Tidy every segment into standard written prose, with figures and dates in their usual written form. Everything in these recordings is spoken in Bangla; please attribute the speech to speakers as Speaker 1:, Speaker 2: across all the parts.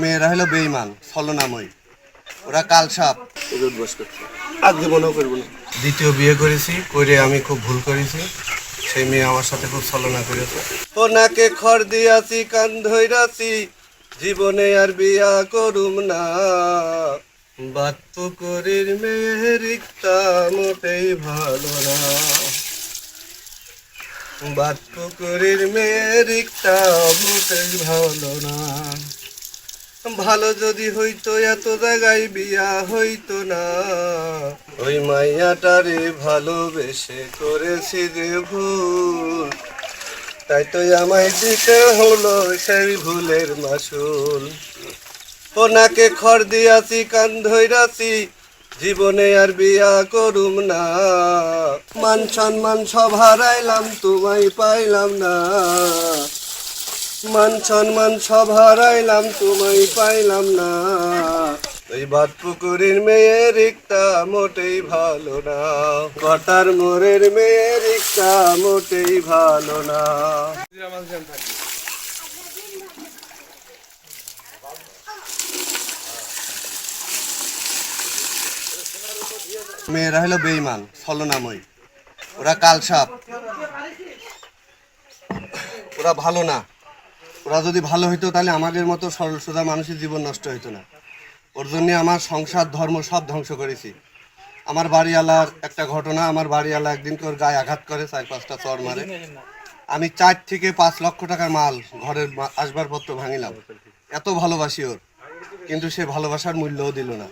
Speaker 1: মেয়েরা হলো বেঈমান, ছলনাময়ী, ওরা কালসাপ। আর জীবনেও করবো না। দ্বিতীয় বিয়ে করেছি, করে আমি খুব ভুল করেছি। সেই মেয়ে আমার সাথে খুব ছলনা করেছে। ওনাকে খড় দিয়াছি, কান ধইরাছি, জীবনে আর বিয়া করুম না। বাত পুকুরের মেয়ের রিক্তা মোটেই ভালো না। বাত পুকুরের মেয়ের রিক্তা মোটেই ভালো না। ভালো যদি হইতো এত জায়গায় বিয়া হইতো না। ওই মাইয়াটারে ভালোবেসে করেছি যে ভুল, তাই তো আমায় দিতে হলো সেই ভুলের মাসুল। ওনাকে খড় দিয়াছি, কান ধইরাছি, জীবনে আর বিয়া করুম না। মান সম্মান সব হারাইলাম, তোমায় পাইলাম না। মান সম্মান সব হারাইলাম, তোমায় পাইলাম না। ওই বাদ পুকুরের মেয়ের রিক্তা মোটেই ভালো না। কটার মোড়ের মেয়ের রিক্তা মোটেই ভালো না। মেয়েরা হলো বেঈমান, ছলনাময়ী, ওরা কালসাপ, ওরা ভালো না। ওরা যদি ভালো হইতো তাহলে আমাদের মতো সরল সোজা মানুষের জীবন নষ্ট হইতো না। ওর জন্য আমার সংসার ধর্ম সব ধ্বংস করেছি। আমার বাড়িওয়ালার একটা ঘটনা, আমার বাড়িওয়ালা একদিন ওর গায়ে আঘাত করে, 4-5টা চড় মারে। আমি 4 থেকে 5 লক্ষ টাকার মাল, ঘরের আসবাবপত্র ভাঙিলাম। এত ভালোবাসি ওর, কিন্তু সে ভালোবাসার মূল্যও দিল না।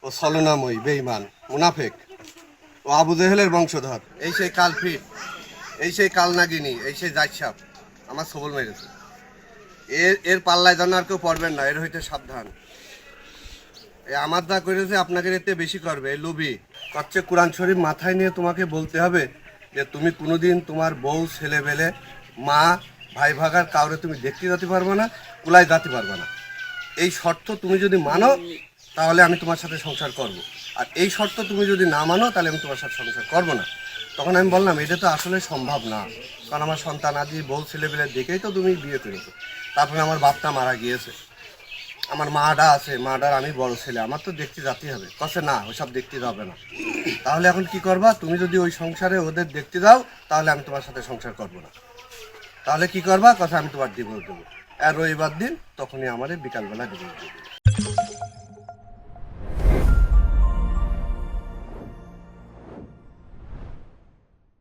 Speaker 1: ও ছলনাময়ী, বেঈমান, মুনাফেক। ও আবু জেহেলের বংশধর। এই সেই কালফিট, এই সেই কালনাগিনী, এই সেই জাইসাপ আমার সবল মেরেছে। এর পাল্লায় যেন আর কেউ পড়বেন না, এর হইতে সাবধান। আমার যা করেছে আপনাকে এতে বেশি করবে। এই লুবি হচ্ছে কোরআন শরীফ মাথায় নিয়ে তোমাকে বলতে হবে যে তুমি কোনোদিন তোমার বউ, ছেলে বেলে, মা, ভাই ভাগার কাউরে তুমি দেখতে যেতে পারবে না, কুলায় যেতে পারবে না। এই শর্ত তুমি যদি মানো তাহলে আমি তোমার সাথে সংসার করব। আর এই শর্ত তুমি যদি না মানো তাহলে আমি তোমার সাথে সংসার করব না। তখন আমি বললাম এটা তো আসলে সম্ভব না, কারণ আমার সন্তান আদি বউ ছেলেবেলে দেখেই তো তুমি বিয়ে করেছো। তারপরে আমার বাপটা মারা গিয়েছে, আমার মাটা আছে, মাটার আমি বড় ছেলে, আমার তো দেখতে যেতেই হবে। কছে না, ওইসব দেখতে যাবে না। তাহলে এখন কি করবা? তুমি যদি ওই সংসারে ওদের দেখতে যাও তাহলে আমি তোমার সাথে সংসার করব না। তাহলে কি করবা? কথা আমি তোমার ডিভোর্স দেবো। আর রবিবার দিন তখনই আমার বিকালবেলা ডিভোর্স দেবো।